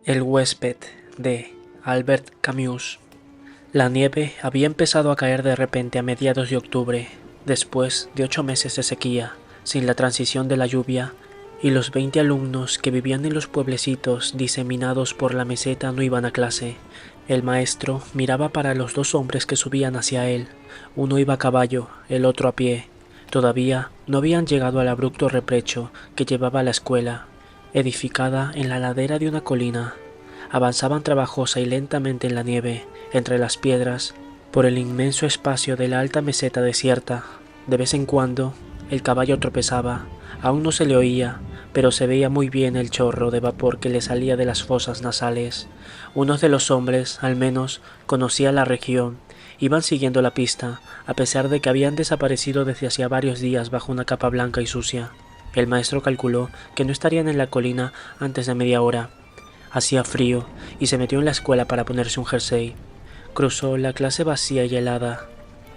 El huésped de Albert Camus. La nieve había empezado a caer de repente a mediados de octubre, después de 8 meses de sequía, sin la transición de la lluvia, y los 20 alumnos que vivían en los pueblecitos diseminados por la meseta no iban a clase. El maestro miraba para los 2 hombres que subían hacia él. Uno iba a caballo, el otro a pie. Todavía no habían llegado al abrupto repecho que llevaba a la escuela, edificada en la ladera de una colina. Avanzaban trabajosa y lentamente en la nieve, entre las piedras, por el inmenso espacio de la alta meseta desierta. De vez en cuando, el caballo tropezaba. Aún no se le oía, pero se veía muy bien el chorro de vapor que le salía de las fosas nasales. Uno de los hombres, al menos, conocía la región. Iban siguiendo la pista, a pesar de que habían desaparecido desde hacía varios días bajo una capa blanca y sucia. El maestro calculó que no estarían en la colina antes de media hora. Hacía frío y se metió en la escuela para ponerse un jersey. Cruzó la clase vacía y helada.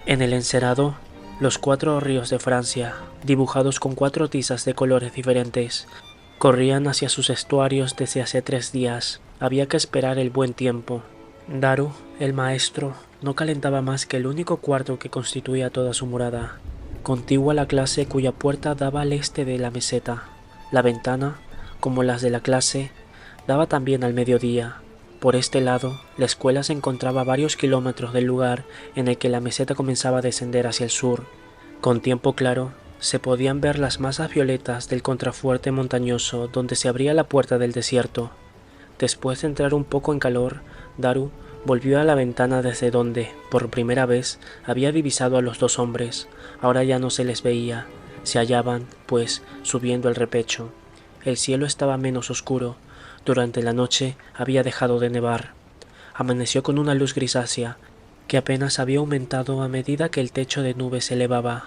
En el encerado, los 4 ríos de Francia, dibujados con 4 tizas de colores diferentes, corrían hacia sus estuarios desde hace 3 días. Había que esperar el buen tiempo. Daru, el maestro, no calentaba más que el único cuarto que constituía toda su morada, contigua a la clase cuya puerta daba al este de la meseta. La ventana, como las de la clase, daba también al mediodía. Por este lado, la escuela se encontraba a varios kilómetros del lugar en el que la meseta comenzaba a descender hacia el sur. Con tiempo claro, se podían ver las masas violetas del contrafuerte montañoso donde se abría la puerta del desierto. Después de entrar un poco en calor, Daru volvió a la ventana desde donde, por primera vez, había divisado a los 2 hombres. Ahora ya no se les veía. Se hallaban, pues, subiendo el repecho. El cielo estaba menos oscuro. Durante la noche había dejado de nevar. Amaneció con una luz grisácea, que apenas había aumentado a medida que el techo de nubes se elevaba.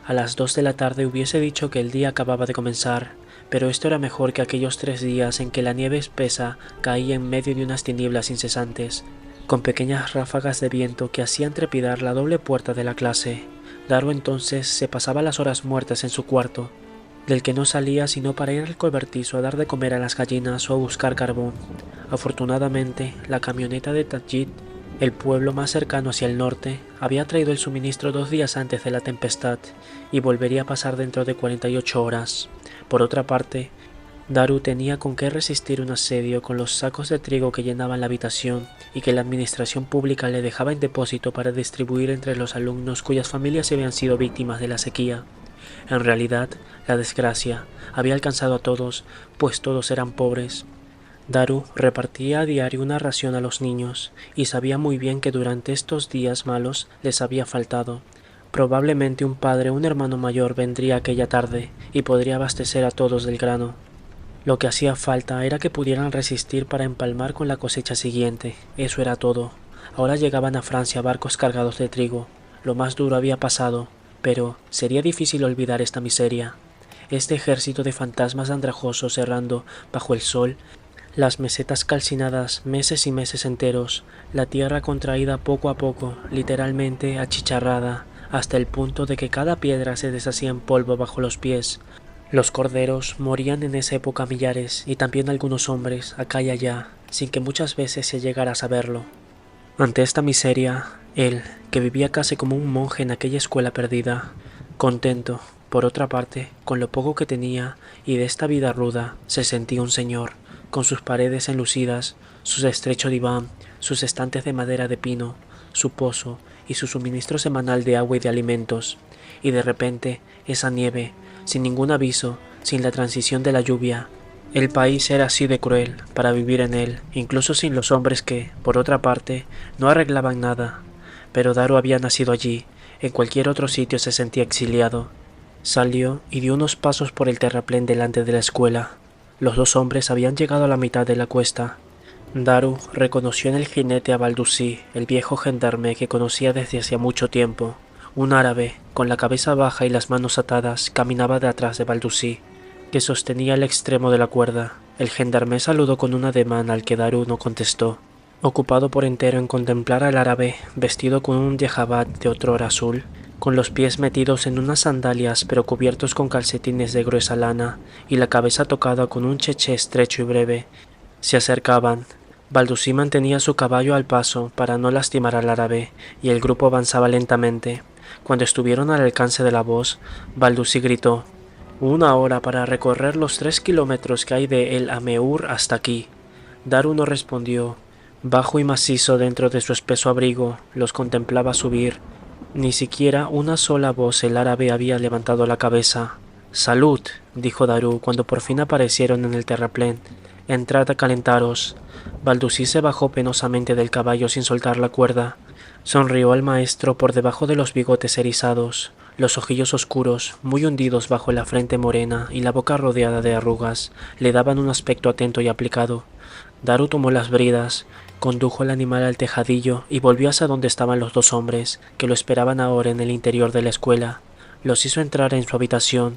A las 2 de la tarde hubiese dicho que el día acababa de comenzar, pero esto era mejor que aquellos 3 días en que la nieve espesa caía en medio de unas tinieblas incesantes, con pequeñas ráfagas de viento que hacían trepidar la doble puerta de la clase. Daru entonces se pasaba las horas muertas en su cuarto, del que no salía sino para ir al cobertizo a dar de comer a las gallinas o a buscar carbón. Afortunadamente, la camioneta de Tajit, el pueblo más cercano hacia el norte, había traído el suministro 2 días antes de la tempestad y volvería a pasar dentro de 48 horas. Por otra parte, Daru tenía con qué resistir un asedio con los sacos de trigo que llenaban la habitación y que la administración pública le dejaba en depósito para distribuir entre los alumnos cuyas familias habían sido víctimas de la sequía. En realidad, la desgracia había alcanzado a todos, pues todos eran pobres. Daru repartía a diario una ración a los niños, y sabía muy bien que durante estos días malos les había faltado. Probablemente un padre o un hermano mayor vendría aquella tarde, y podría abastecer a todos del grano. Lo que hacía falta era que pudieran resistir para empalmar con la cosecha siguiente. Eso era todo. Ahora llegaban a Francia barcos cargados de trigo. Lo más duro había pasado, pero sería difícil olvidar esta miseria. Este ejército de fantasmas andrajosos errando bajo el sol, las mesetas calcinadas meses y meses enteros, la tierra contraída poco a poco, literalmente achicharrada, hasta el punto de que cada piedra se deshacía en polvo bajo los pies. Los corderos morían en esa época millares, y también algunos hombres, acá y allá, sin que muchas veces se llegara a saberlo. Ante esta miseria, él, que vivía casi como un monje en aquella escuela perdida, contento, por otra parte, con lo poco que tenía y de esta vida ruda, se sentía un señor, con sus paredes enlucidas, su estrecho diván, sus estantes de madera de pino, su pozo y su suministro semanal de agua y de alimentos. Y de repente, esa nieve, sin ningún aviso, sin la transición de la lluvia. El país era así de cruel para vivir en él, incluso sin los hombres que, por otra parte, no arreglaban nada. Pero Daru había nacido allí, en cualquier otro sitio se sentía exiliado. Salió y dio unos pasos por el terraplén delante de la escuela. Los 2 hombres habían llegado a la mitad de la cuesta. Daru reconoció en el jinete a Baldusí, el viejo gendarme que conocía desde hacía mucho tiempo. Un árabe, con la cabeza baja y las manos atadas, caminaba detrás de Baldusí, que sostenía el extremo de la cuerda. El gendarme saludó con un ademán al que Daru no contestó, ocupado por entero en contemplar al árabe, vestido con un yehabat de otrora azul, con los pies metidos en unas sandalias pero cubiertos con calcetines de gruesa lana, y la cabeza tocada con un cheché estrecho y breve, Se acercaban. Baldusí mantenía su caballo al paso para no lastimar al árabe, y el grupo avanzaba lentamente. Cuando estuvieron al alcance de la voz, Baldusí gritó: «Una hora para recorrer los 3 kilómetros que hay de El Ameur hasta aquí». Daru no respondió. Bajo y macizo dentro de su espeso abrigo, los contemplaba subir. Ni siquiera una sola voz el árabe había levantado la cabeza. «Salud», dijo Daru cuando por fin aparecieron en el terraplén. «Entrad a calentaros». Baldusí se bajó penosamente del caballo sin soltar la cuerda. Sonrió al maestro por debajo de los bigotes erizados, los ojillos oscuros, muy hundidos bajo la frente morena y la boca rodeada de arrugas, le daban un aspecto atento y aplicado. Daru tomó las bridas, condujo al animal al tejadillo y volvió hacia donde estaban los dos hombres, que lo esperaban ahora en el interior de la escuela. Los hizo entrar en su habitación.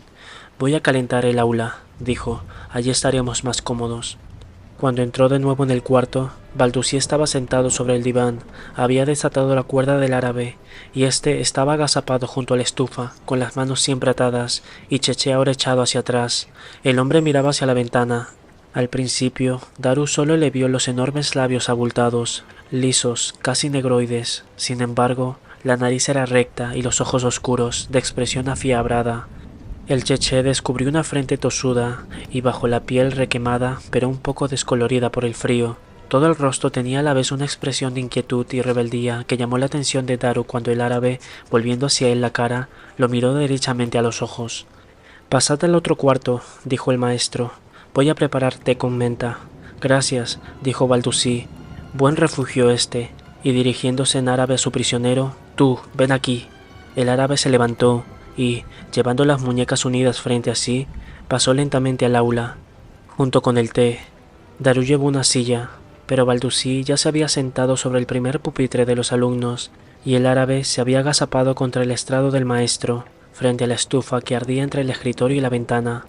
«Voy a calentar el aula», dijo. «Allí estaremos más cómodos». Cuando entró de nuevo en el cuarto, Baldusí estaba sentado sobre el diván, había desatado la cuerda del árabe, y éste estaba agazapado junto a la estufa, con las manos siempre atadas, y Cheche ahora echado hacia atrás. El hombre miraba hacia la ventana. Al principio, Daru solo le vio los enormes labios abultados, lisos, casi negroides. Sin embargo, la nariz era recta y los ojos oscuros, de expresión afiabrada. El Cheche descubrió una frente tosuda y bajo la piel requemada, pero un poco descolorida por el frío. Todo el rostro tenía a la vez una expresión de inquietud y rebeldía que llamó la atención de Daru cuando el árabe, volviendo hacia él la cara, lo miró derechamente a los ojos. «Pasad al otro cuarto», dijo el maestro. «Voy a preparar té con menta». «Gracias», dijo Baldusí. «Buen refugio este». Y dirigiéndose en árabe a su prisionero: «Tú, ven aquí». El árabe se levantó y, llevando las muñecas unidas frente a sí, pasó lentamente al aula, junto con el té. Daru llevó una silla, pero Baldusí ya se había sentado sobre el primer pupitre de los alumnos, y el árabe se había agazapado contra el estrado del maestro, frente a la estufa que ardía entre el escritorio y la ventana.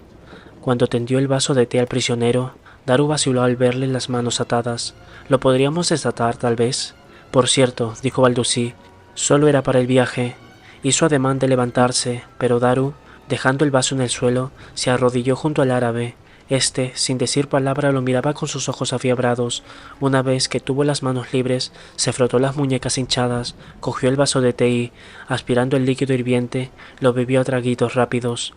Cuando tendió el vaso de té al prisionero, Daru vaciló al verle las manos atadas. «¿Lo podríamos desatar, tal vez?» «Por cierto», dijo Baldusí, «solo era para el viaje». Hizo ademán de levantarse, pero Daru, dejando el vaso en el suelo, se arrodilló junto al árabe. Este, sin decir palabra, lo miraba con sus ojos afiebrados. Una vez que tuvo las manos libres, se frotó las muñecas hinchadas, cogió el vaso de té y, aspirando el líquido hirviente, lo bebió a traguitos rápidos.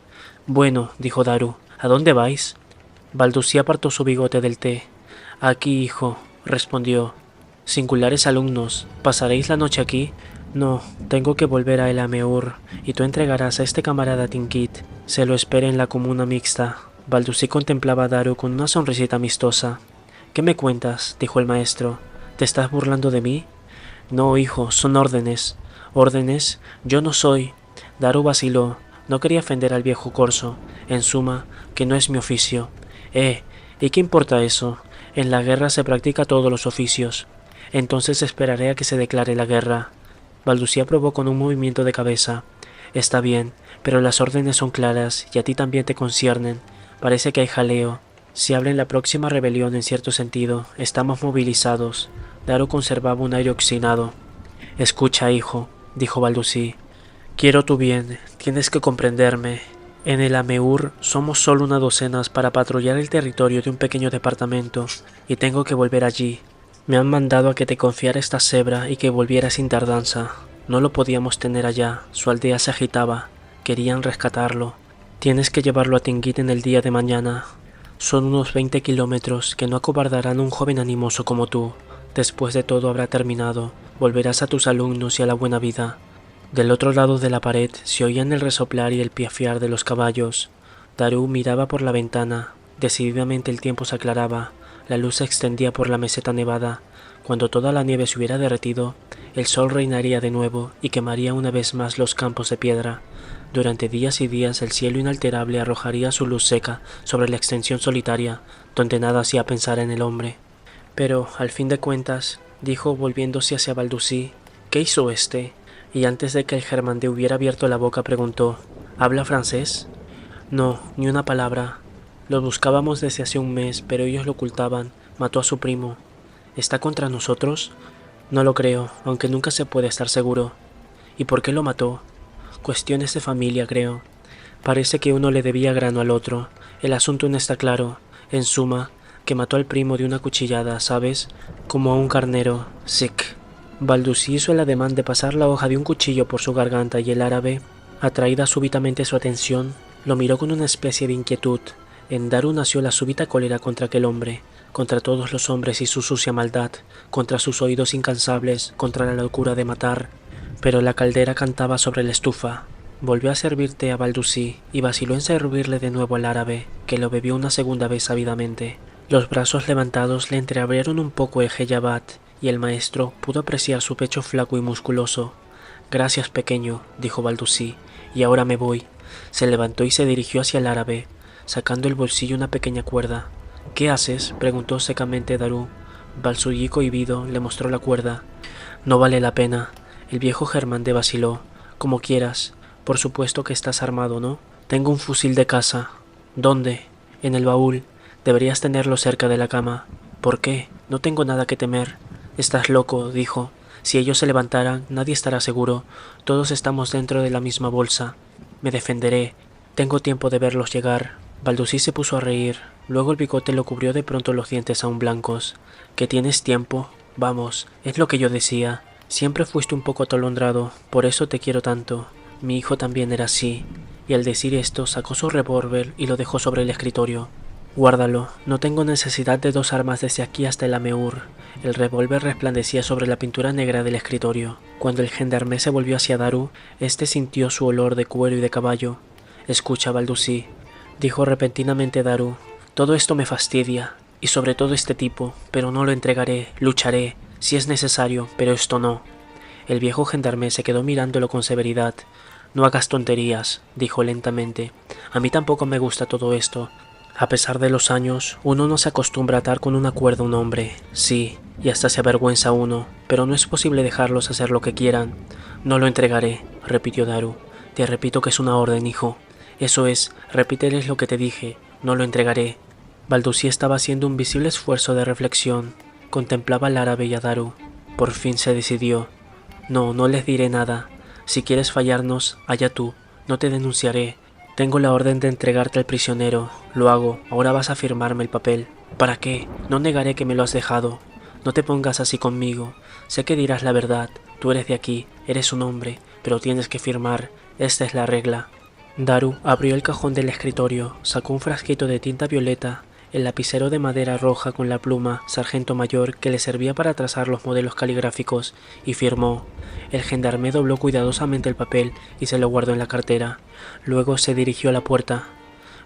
«Bueno», dijo Daru, «¿a dónde vais?» Baldusí apartó su bigote del té. «Aquí, hijo», respondió. «Singulares alumnos, ¿pasaréis la noche aquí?» «No, tengo que volver a El Ameur, y tú entregarás a este camarada Tingit. Se lo espere en la comuna mixta». Baldusí contemplaba a Daru con una sonrisita amistosa. «¿Qué me cuentas?», dijo el maestro. «¿Te estás burlando de mí?» «No, hijo, son órdenes». «¿Órdenes? Yo no soy». Daru vaciló. No quería ofender al viejo corso. En suma, que no es mi oficio. ¿Y qué importa eso? En la guerra se practica todos los oficios. Entonces esperaré a que se declare la guerra». Baldusí aprobó con un movimiento de cabeza. «Está bien, pero las órdenes son claras y a ti también te conciernen. Parece que hay jaleo. Si habla en la próxima rebelión en cierto sentido, estamos movilizados». Daru conservaba un aire oxinado. «Escucha, hijo», dijo Baldusí. «Quiero tu bien, tienes que comprenderme. En El Ameur somos solo una docena para patrullar el territorio de un pequeño departamento, y tengo que volver allí. Me han mandado a que te confiara esta cebra y que volviera sin tardanza. No lo podíamos tener allá, su aldea se agitaba. Querían rescatarlo. Tienes que llevarlo a Tingit en el día de mañana. Son unos 20 kilómetros que no acobardarán a un joven animoso como tú. Después de todo habrá terminado. Volverás a tus alumnos y a la buena vida». Del otro lado de la pared se oían el resoplar y el piafear de los caballos. Daru miraba por la ventana. Decididamente el tiempo se aclaraba. La luz se extendía por la meseta nevada. Cuando toda la nieve se hubiera derretido, el sol reinaría de nuevo y quemaría una vez más los campos de piedra. Durante días y días el cielo inalterable arrojaría su luz seca sobre la extensión solitaria, donde nada hacía pensar en el hombre. «Pero, al fin de cuentas», dijo volviéndose hacia Baldusí, «¿qué hizo este?» Y antes de que el germandé hubiera abierto la boca preguntó: «¿Habla francés?» «No, ni una palabra. Lo buscábamos desde hace un mes, pero ellos lo ocultaban. Mató a su primo». «¿Está contra nosotros?» «No lo creo, aunque nunca se puede estar seguro». «¿Y por qué lo mató?» «Cuestiones de familia, creo. Parece que uno le debía grano al otro. El asunto no está claro. En suma, que mató al primo de una cuchillada, ¿sabes? Como a un carnero. Sick. Balducí hizo el ademán de pasar la hoja de un cuchillo por su garganta y el árabe, atraída súbitamente su atención, lo miró con una especie de inquietud. En Daru nació la súbita cólera contra aquel hombre, contra todos los hombres y su sucia maldad, contra sus oídos incansables, contra la locura de matar. Pero la caldera cantaba sobre la estufa. Volvió a servir té a Balducí y vaciló en servirle de nuevo al árabe, que lo bebió una segunda vez ávidamente. Los brazos levantados le entreabrieron un poco el heyabat, y el maestro pudo apreciar su pecho flaco y musculoso. «Gracias, pequeño», dijo Balducí, «y ahora me voy». Se levantó y se dirigió hacia el árabe, sacando del bolsillo una pequeña cuerda. «¿Qué haces?», preguntó secamente Daru. Balducí, cohibido, le mostró la cuerda. «No vale la pena». El viejo Germán vaciló. «Como quieras. Por supuesto que estás armado, ¿no?» «Tengo un fusil de caza». «¿Dónde?» «En el baúl. Deberías tenerlo cerca de la cama». «¿Por qué? No tengo nada que temer». «Estás loco», dijo. «Si ellos se levantaran, nadie estará seguro. Todos estamos dentro de la misma bolsa. Me defenderé. Tengo tiempo de verlos llegar». Balducí se puso a reír. Luego el bigote lo cubrió de pronto los dientes aún blancos. «¿Que tienes tiempo? Vamos, es lo que yo decía. Siempre fuiste un poco atolondrado, por eso te quiero tanto. Mi hijo también era así». Y al decir esto sacó su revólver y lo dejó sobre el escritorio. «Guárdalo, no tengo necesidad de 2 armas desde aquí hasta el Ameur». El revólver resplandecía sobre la pintura negra del escritorio. Cuando el gendarme se volvió hacia Daru, este sintió su olor de cuero y de caballo. «Escucha, Balducí», dijo repentinamente Daru. «Todo esto me fastidia, y sobre todo este tipo, pero no lo entregaré, lucharé, si es necesario, pero esto no». El viejo gendarme se quedó mirándolo con severidad. «No hagas tonterías», dijo lentamente. «A mí tampoco me gusta todo esto. A pesar de los años, uno no se acostumbra a atar con una cuerda a un hombre. Sí, y hasta se avergüenza uno, pero no es posible dejarlos hacer lo que quieran». «No lo entregaré», repitió Daru. «Te repito que es una orden, hijo». «Eso es, repíteles lo que te dije. No lo entregaré». Balducí estaba haciendo un visible esfuerzo de reflexión. Contemplaba al árabe y a Daru. Por fin se decidió. «No, no les diré nada. Si quieres fallarnos, allá tú. No te denunciaré. Tengo la orden de entregarte al prisionero. Lo hago. Ahora vas a firmarme el papel». «¿Para qué? No negaré que me lo has dejado. No te pongas así conmigo. Sé que dirás la verdad. Tú eres de aquí. Eres un hombre. Pero tienes que firmar. Esta es la regla». Daru abrió el cajón del escritorio, sacó un frasquito de tinta violeta, el lapicero de madera roja con la pluma sargento mayor que le servía para trazar los modelos caligráficos, y firmó. El gendarme dobló cuidadosamente el papel y se lo guardó en la cartera. Luego se dirigió a la puerta.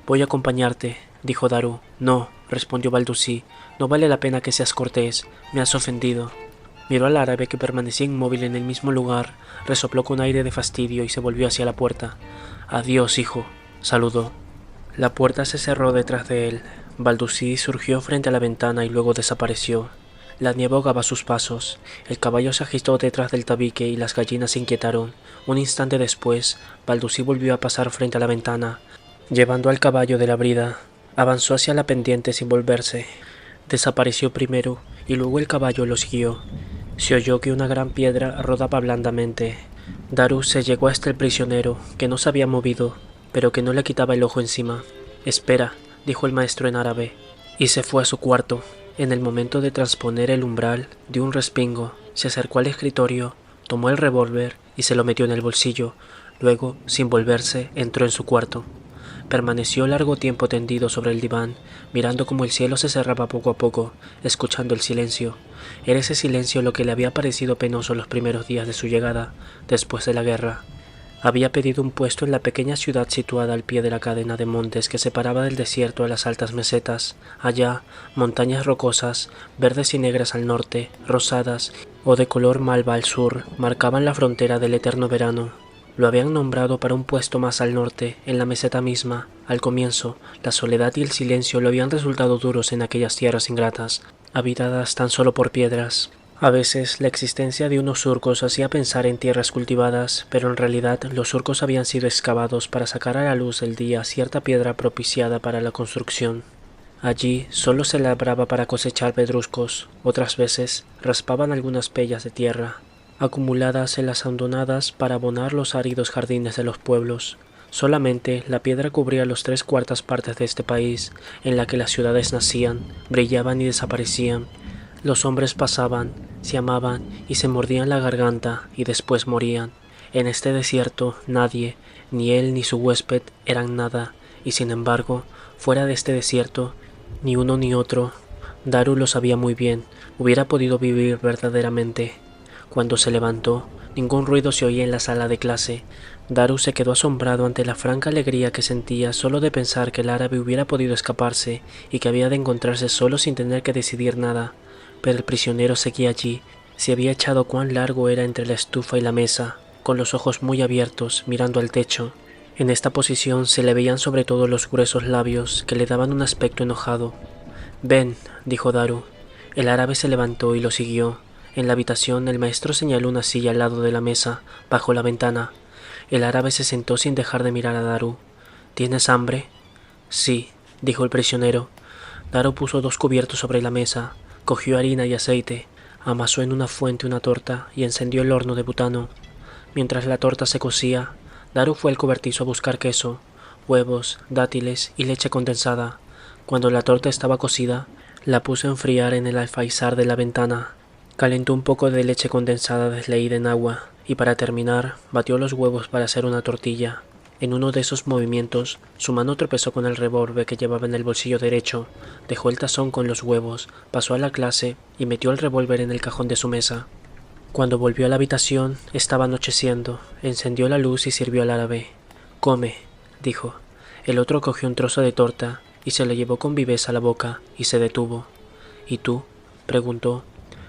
«Voy a acompañarte», dijo Daru. «No», respondió Balducí, «no vale la pena que seas cortés. Me has ofendido». Miró al árabe que permanecía inmóvil en el mismo lugar, resopló con aire de fastidio y se volvió hacia la puerta. «Adiós, hijo», saludó. La puerta se cerró detrás de él. Balducí surgió frente a la ventana y luego desapareció. La nieve ahogaba sus pasos. El caballo se agitó detrás del tabique y las gallinas se inquietaron. Un instante después, Balducí volvió a pasar frente a la ventana, llevando al caballo de la brida. Avanzó hacia la pendiente sin volverse. Desapareció primero y luego el caballo lo siguió. Se oyó que una gran piedra rodaba blandamente. Daru se llegó hasta el prisionero, que no se había movido, pero que no le quitaba el ojo encima. «Espera», dijo el maestro en árabe, y se fue a su cuarto. En el momento de transponer el umbral, dio un respingo, se acercó al escritorio, tomó el revólver y se lo metió en el bolsillo. Luego, sin volverse, entró en su cuarto. Permaneció largo tiempo tendido sobre el diván, mirando cómo el cielo se cerraba poco a poco, escuchando el silencio. Era ese silencio lo que le había parecido penoso los primeros días de su llegada, después de la guerra. Había pedido un puesto en la pequeña ciudad situada al pie de la cadena de montes que separaba del desierto a las altas mesetas. Allá, montañas rocosas, verdes y negras al norte, rosadas o de color malva al sur, marcaban la frontera del eterno verano. Lo habían nombrado para un puesto más al norte, en la meseta misma. Al comienzo, la soledad y el silencio le habían resultado duros en aquellas tierras ingratas, habitadas tan solo por piedras. A veces, la existencia de unos surcos hacía pensar en tierras cultivadas, pero en realidad los surcos habían sido excavados para sacar a la luz del día cierta piedra propiciada para la construcción. Allí solo se labraba para cosechar pedruscos, otras veces raspaban algunas pellas de tierra, acumuladas en las hondonadas para abonar los áridos jardines de los pueblos. Solamente la piedra cubría los 3/4 de este país, en la que las ciudades nacían, brillaban y desaparecían. Los hombres pasaban, se amaban y se mordían la garganta y después morían. En este desierto nadie, ni él ni su huésped, eran nada, y sin embargo, fuera de este desierto, ni uno ni otro, Daru lo sabía muy bien, hubiera podido vivir verdaderamente. Cuando se levantó, ningún ruido se oía en la sala de clase. Daru se quedó asombrado ante la franca alegría que sentía solo de pensar que el árabe hubiera podido escaparse y que había de encontrarse solo sin tener que decidir nada. Pero el prisionero seguía allí, se había echado cuán largo era entre la estufa y la mesa, con los ojos muy abiertos, mirando al techo. En esta posición se le veían sobre todo los gruesos labios, que le daban un aspecto enojado. «Ven», dijo Daru. El árabe se levantó y lo siguió. En la habitación el maestro señaló una silla al lado de la mesa, bajo la ventana. El árabe se sentó sin dejar de mirar a Daru. «¿Tienes hambre?» «Sí», dijo el prisionero. Daru puso 2 cubiertos sobre la mesa, cogió harina y aceite, amasó en una fuente una torta y encendió el horno de butano. Mientras la torta se cocía, Daru fue al cobertizo a buscar queso, huevos, dátiles y leche condensada. Cuando la torta estaba cocida, la puso a enfriar en el alféizar de la ventana. Calentó un poco de leche condensada desleída en agua y para terminar batió los huevos para hacer una tortilla. En uno de esos movimientos, su mano tropezó con el revólver que llevaba en el bolsillo derecho, dejó el tazón con los huevos, pasó a la clase y metió el revólver en el cajón de su mesa. Cuando volvió a la habitación, estaba anocheciendo, encendió la luz y sirvió al árabe. «Come», dijo. El otro cogió un trozo de torta y se lo llevó con viveza a la boca y se detuvo. «¿Y tú?», preguntó.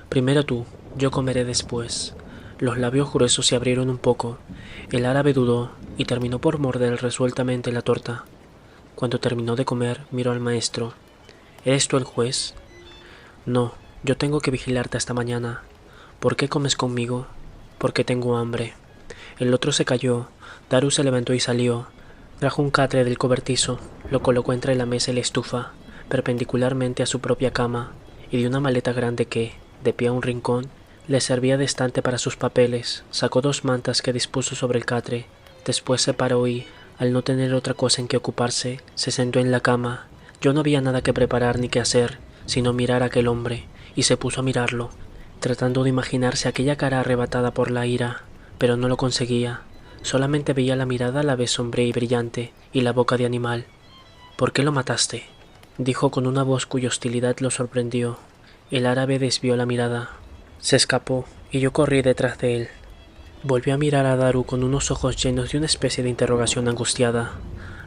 «Primero tú, yo comeré después». Los labios gruesos se abrieron un poco. El árabe dudó y terminó por morder resueltamente la torta. Cuando terminó de comer, miró al maestro. «¿Eres tú el juez?» «No, yo tengo que vigilarte hasta mañana». «¿Por qué comes conmigo?» «Porque tengo hambre». El otro se calló. Daru se levantó y salió. Trajo un catre del cobertizo, lo colocó entre la mesa y la estufa, perpendicularmente a su propia cama, y de una maleta grande que, de pie a un rincón, le servía de estante para sus papeles, sacó 2 mantas que dispuso sobre el catre. Después se paró y, al no tener otra cosa en que ocuparse, se sentó en la cama. Yo no había nada que preparar ni que hacer, sino mirar a aquel hombre, y se puso a mirarlo, tratando de imaginarse aquella cara arrebatada por la ira, pero no lo conseguía. Solamente veía la mirada a la vez sombría y brillante, y la boca de animal. «¿Por qué lo mataste?», dijo con una voz cuya hostilidad lo sorprendió. El árabe desvió la mirada. Se escapó, y yo corrí detrás de él. Volvió a mirar a Daru con unos ojos llenos de una especie de interrogación angustiada.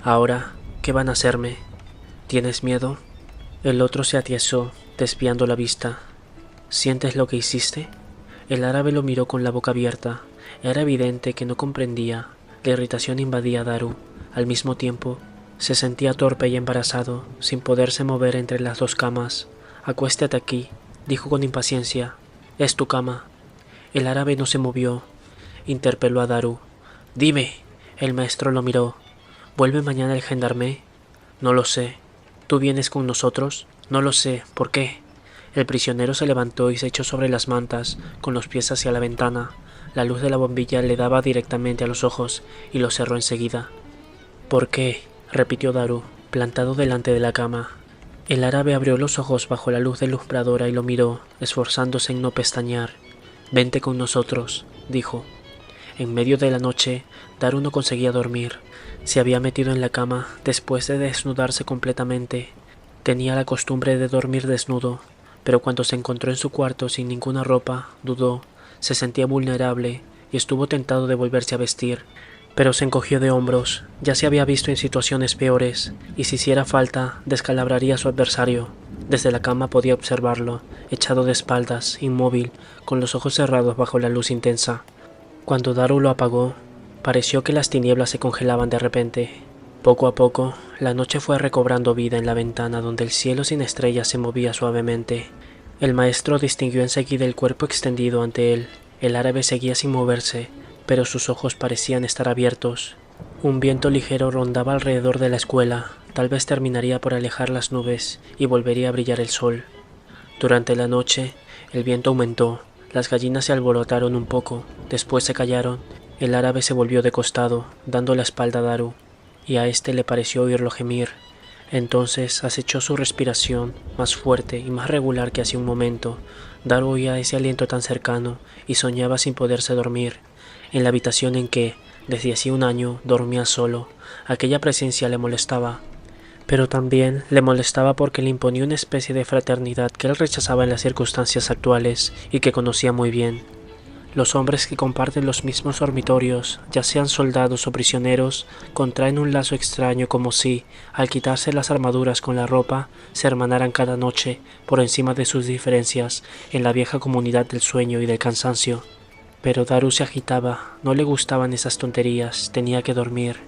«Ahora, ¿qué van a hacerme? ¿Tienes miedo?» El otro se atiesó, desviando la vista. «¿Sientes lo que hiciste?» El árabe lo miró con la boca abierta. Era evidente que no comprendía. La irritación invadía a Daru. Al mismo tiempo, se sentía torpe y embarazado, sin poderse mover entre las 2 camas. «Acuéstate aquí», dijo con impaciencia. «Es tu cama». El árabe no se movió. Interpeló a Daru. «Dime». El maestro lo miró. «¿Vuelve mañana el gendarme?» «No lo sé». «¿Tú vienes con nosotros?» «No lo sé. ¿Por qué?» El prisionero se levantó y se echó sobre las mantas, con los pies hacia la ventana. La luz de la bombilla le daba directamente a los ojos y los cerró enseguida. «¿Por qué?», repitió Daru, plantado delante de la cama. El árabe abrió los ojos bajo la luz deslumbradora y lo miró, esforzándose en no pestañear. «Vente con nosotros», dijo. En medio de la noche, Daru no conseguía dormir. Se había metido en la cama después de desnudarse completamente. Tenía la costumbre de dormir desnudo, pero cuando se encontró en su cuarto sin ninguna ropa, dudó, se sentía vulnerable y estuvo tentado de volverse a vestir. Pero se encogió de hombros, ya se había visto en situaciones peores, y si hiciera falta, descalabraría a su adversario. Desde la cama podía observarlo, echado de espaldas, inmóvil, con los ojos cerrados bajo la luz intensa. Cuando Daru lo apagó, pareció que las tinieblas se congelaban de repente. Poco a poco, la noche fue recobrando vida en la ventana donde el cielo sin estrellas se movía suavemente. El maestro distinguió enseguida el cuerpo extendido ante él. El árabe seguía sin moverse, pero sus ojos parecían estar abiertos. Un viento ligero rondaba alrededor de la escuela, tal vez terminaría por alejar las nubes y volvería a brillar el sol. Durante la noche, el viento aumentó, las gallinas se alborotaron un poco, después se callaron. El árabe se volvió de costado, dando la espalda a Daru. y a éste le pareció oírlo gemir. Entonces acechó su respiración, más fuerte y más regular que hace un momento. Daru oía ese aliento tan cercano y soñaba sin poderse dormir. En la habitación en que, desde hacía un año, dormía solo, aquella presencia le molestaba. Pero también le molestaba porque le imponía una especie de fraternidad que él rechazaba en las circunstancias actuales y que conocía muy bien. Los hombres que comparten los mismos dormitorios, ya sean soldados o prisioneros, contraen un lazo extraño como si, al quitarse las armaduras con la ropa, se hermanaran cada noche, por encima de sus diferencias, en la vieja comunidad del sueño y del cansancio. Pero Daru se agitaba, no le gustaban esas tonterías, tenía que dormir.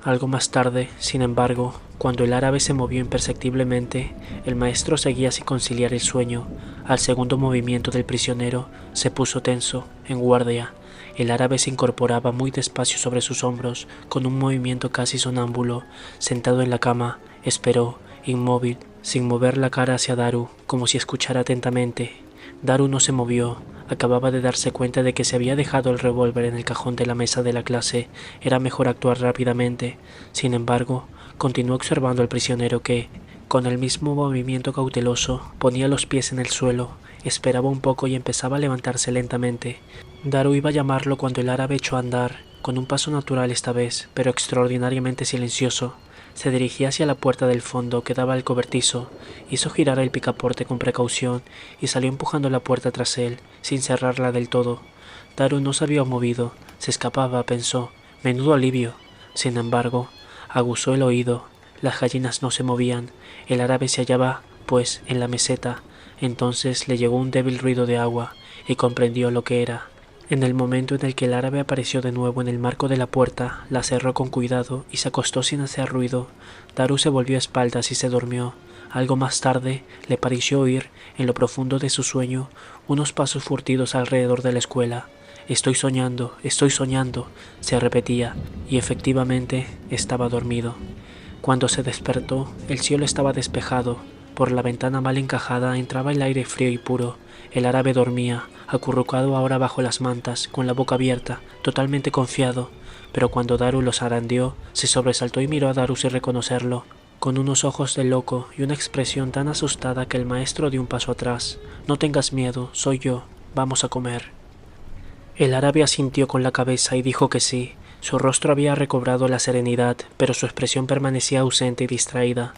Algo más tarde, sin embargo, cuando el árabe se movió imperceptiblemente, el maestro seguía sin conciliar el sueño. Al segundo movimiento del prisionero, se puso tenso, en guardia. El árabe se incorporaba muy despacio sobre sus hombros, con un movimiento casi sonámbulo. Sentado en la cama, esperó, inmóvil, sin mover la cara hacia Daru, como si escuchara atentamente. Daru no se movió. Acababa de darse cuenta de que se había dejado el revólver en el cajón de la mesa de la clase. Era mejor actuar rápidamente. Sin embargo, continuó observando al prisionero que, con el mismo movimiento cauteloso, ponía los pies en el suelo, esperaba un poco y empezaba a levantarse lentamente. Daru iba a llamarlo cuando el árabe echó a andar, con un paso natural esta vez, pero extraordinariamente silencioso. Se dirigía hacia la puerta del fondo que daba al cobertizo, hizo girar el picaporte con precaución y salió empujando la puerta tras él, sin cerrarla del todo. Daru no se había movido, se escapaba, pensó, menudo alivio. Sin embargo, aguzó el oído, las gallinas no se movían, el árabe se hallaba, pues, en la meseta. Entonces le llegó un débil ruido de agua, y comprendió lo que era. En el momento en el que el árabe apareció de nuevo en el marco de la puerta, la cerró con cuidado y se acostó sin hacer ruido. Daru se volvió a espaldas y se durmió. Algo más tarde le pareció oír, en lo profundo de su sueño, unos pasos furtivos alrededor de la escuela. Estoy soñando, se repetía, y efectivamente estaba dormido. Cuando se despertó, el cielo estaba despejado. Por la ventana mal encajada entraba el aire frío y puro. El árabe dormía, acurrucado ahora bajo las mantas, con la boca abierta, totalmente confiado. Pero cuando Daru lo zarandeó, se sobresaltó y miró a Daru sin reconocerlo, con unos ojos de loco y una expresión tan asustada que el maestro dio un paso atrás. No tengas miedo, soy yo, vamos a comer. El árabe asintió con la cabeza y dijo que sí. Su rostro había recobrado la serenidad, pero su expresión permanecía ausente y distraída.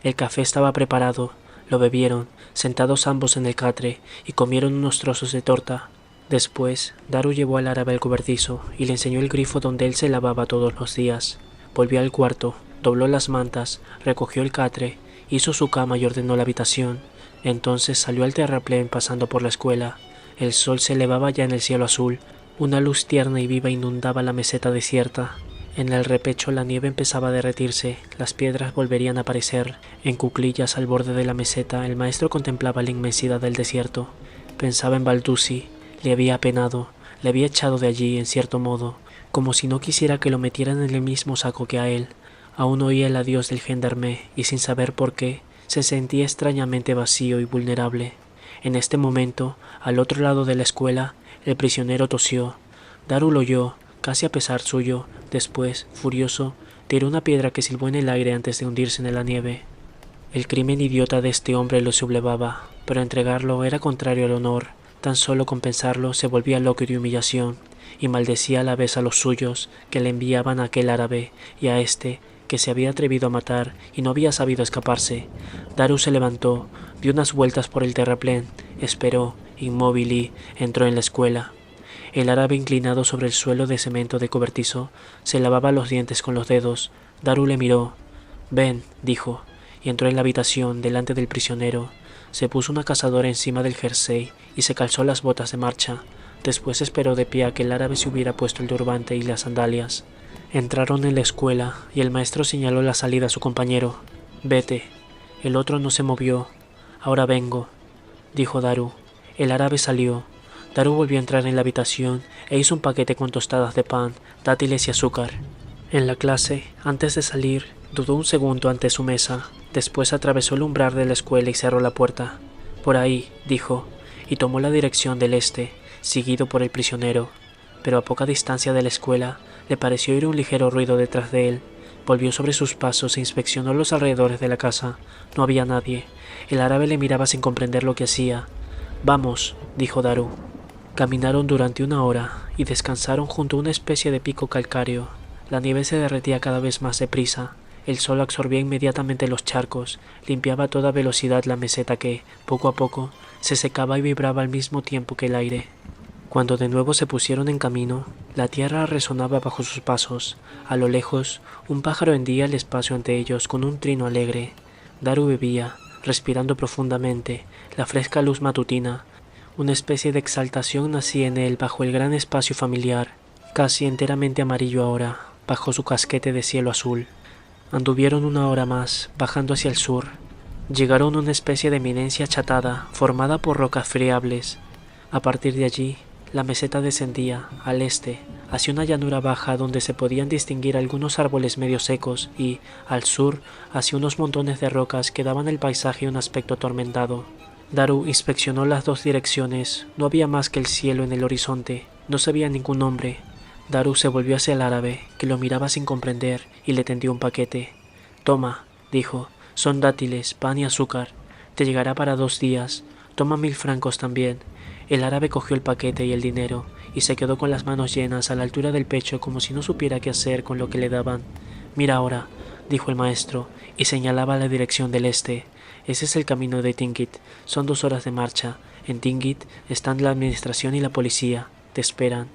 El café estaba preparado, lo bebieron, sentados ambos en el catre, y comieron unos trozos de torta. Después, Daru llevó al árabe al cobertizo y le enseñó el grifo donde él se lavaba todos los días. Volvió al cuarto, dobló las mantas, recogió el catre, hizo su cama y ordenó la habitación. Entonces salió al terraplén pasando por la escuela. El sol se elevaba ya en el cielo azul. Una luz tierna y viva inundaba la meseta desierta. En el repecho la nieve empezaba a derretirse, las piedras volverían a aparecer. En cuclillas al borde de la meseta el maestro contemplaba la inmensidad del desierto. Pensaba en Baldussi, le había apenado, le había echado de allí en cierto modo, como si no quisiera que lo metieran en el mismo saco que a él. Aún oía el adiós del gendarme y sin saber por qué, se sentía extrañamente vacío y vulnerable. En este momento, al otro lado de la escuela, el prisionero tosió. Daru lo oyó, casi a pesar suyo. Después, furioso, tiró una piedra que silbó en el aire antes de hundirse en la nieve. El crimen idiota de este hombre lo sublevaba, pero entregarlo era contrario al honor. Tan solo con pensarlo se volvía loco de humillación, y maldecía a la vez a los suyos que le enviaban a aquel árabe y a este que se había atrevido a matar y no había sabido escaparse. Daru se levantó, dio unas vueltas por el terraplén, esperó, inmóvil, y entró en la escuela. El árabe, inclinado sobre el suelo de cemento de cobertizo, se lavaba los dientes con los dedos. Daru le miró. «Ven», dijo, y entró en la habitación delante del prisionero. Se puso una cazadora encima del jersey y se calzó las botas de marcha. Después esperó de pie a que el árabe se hubiera puesto el turbante y las sandalias. Entraron en la escuela y el maestro señaló la salida a su compañero. «Vete». El otro no se movió. «Ahora vengo», dijo Daru. El árabe salió. Daru volvió a entrar en la habitación e hizo un paquete con tostadas de pan, dátiles y azúcar. En la clase, antes de salir, dudó un segundo ante su mesa. Después atravesó el umbral de la escuela y cerró la puerta. «Por ahí», dijo, y tomó la dirección del este, seguido por el prisionero. Pero a poca distancia de la escuela, le pareció oír un ligero ruido detrás de él. Volvió sobre sus pasos e inspeccionó los alrededores de la casa. No había nadie. El árabe le miraba sin comprender lo que hacía. «Vamos», dijo Daru. Caminaron durante 1 hora y descansaron junto a una especie de pico calcáreo. La nieve se derretía cada vez más deprisa. El sol absorbía inmediatamente los charcos, limpiaba a toda velocidad la meseta que, poco a poco, se secaba y vibraba al mismo tiempo que el aire. Cuando de nuevo se pusieron en camino, la tierra resonaba bajo sus pasos. A lo lejos, un pájaro hendía el espacio ante ellos con un trino alegre. Daru bebía, respirando profundamente, la fresca luz matutina. Una especie de exaltación nacía en él bajo el gran espacio familiar, casi enteramente amarillo ahora, bajo su casquete de cielo azul. Anduvieron 1 hora más, bajando hacia el sur. Llegaron a una especie de eminencia achatada, formada por rocas friables. A partir de allí, la meseta descendía, al este, hacia una llanura baja donde se podían distinguir algunos árboles medio secos y, al sur, hacia unos montones de rocas que daban al paisaje un aspecto atormentado. Daru inspeccionó las dos direcciones. No había más que el cielo en el horizonte. No se veía ningún hombre. Daru se volvió hacia el árabe, que lo miraba sin comprender, y le tendió un paquete. «Toma», dijo, «son dátiles, pan y azúcar. Te llegará para 2 días. Toma 1000 francos también». El árabe cogió el paquete y el dinero, y se quedó con las manos llenas a la altura del pecho como si no supiera qué hacer con lo que le daban. «Mira ahora», dijo el maestro, y señalaba la dirección del este. «Ese es el camino de Tingit. Son 2 horas de marcha. En Tingit están la administración y la policía. Te esperan».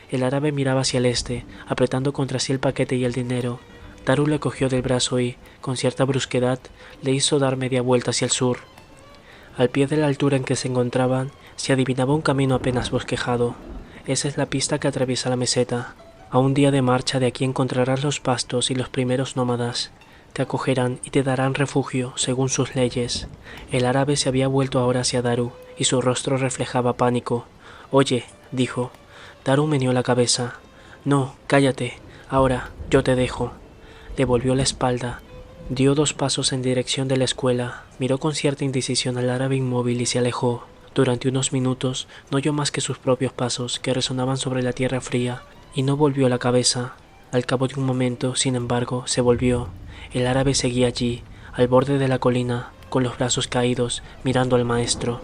El árabe miraba hacia el este, apretando contra sí el paquete y el dinero. Daru le cogió del brazo y, con cierta brusquedad, le hizo dar media vuelta hacia el sur. Al pie de la altura en que se encontraban, se adivinaba un camino apenas bosquejado. Esa es la pista que atraviesa la meseta. A un día de marcha de aquí encontrarás los pastos y los primeros nómadas. Te acogerán y te darán refugio, según sus leyes. El árabe se había vuelto ahora hacia Daru, y su rostro reflejaba pánico. «Oye», dijo. Daru meneó la cabeza. «No, cállate. Ahora, yo te dejo». Le volvió la espalda. Dio 2 pasos en dirección de la escuela. Miró con cierta indecisión al árabe inmóvil y se alejó. Durante unos minutos no oyó más que sus propios pasos, que resonaban sobre la tierra fría, y no volvió la cabeza. Al cabo de un momento, sin embargo, se volvió. El árabe seguía allí, al borde de la colina, con los brazos caídos, mirando al maestro.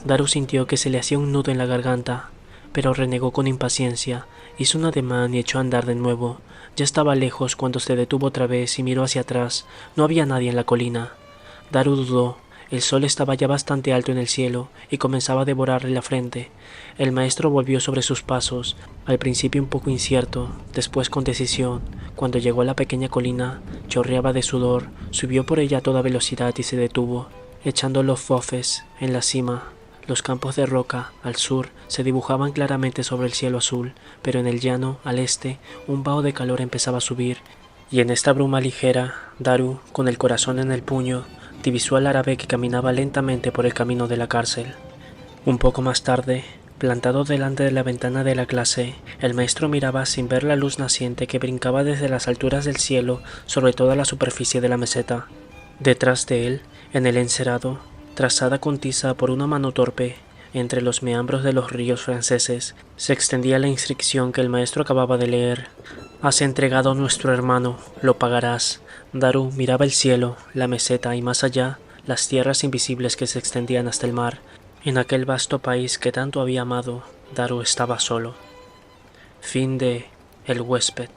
Daru sintió que se le hacía un nudo en la garganta, pero renegó con impaciencia, hizo un ademán y echó a andar de nuevo. Ya estaba lejos cuando se detuvo otra vez y miró hacia atrás. No había nadie en la colina. Daru dudó. El sol estaba ya bastante alto en el cielo y comenzaba a devorarle la frente. El maestro volvió sobre sus pasos, al principio un poco incierto, después con decisión. Cuando llegó a la pequeña colina, chorreaba de sudor, subió por ella a toda velocidad y se detuvo, echando los fofes en la cima. Los campos de roca, al sur, se dibujaban claramente sobre el cielo azul, pero en el llano, al este, un vaho de calor empezaba a subir, y en esta bruma ligera, Daru, con el corazón en el puño, divisó al árabe que caminaba lentamente por el camino de la cárcel. Un poco más tarde, plantado delante de la ventana de la clase, el maestro miraba sin ver la luz naciente que brincaba desde las alturas del cielo sobre toda la superficie de la meseta. Detrás de él, en el encerado, trazada con tiza por una mano torpe, entre los meandros de los ríos franceses, se extendía la inscripción que el maestro acababa de leer. «Has entregado a nuestro hermano, lo pagarás». Daru miraba el cielo, la meseta y más allá, las tierras invisibles que se extendían hasta el mar. En aquel vasto país que tanto había amado, Daru estaba solo. Fin de El huésped.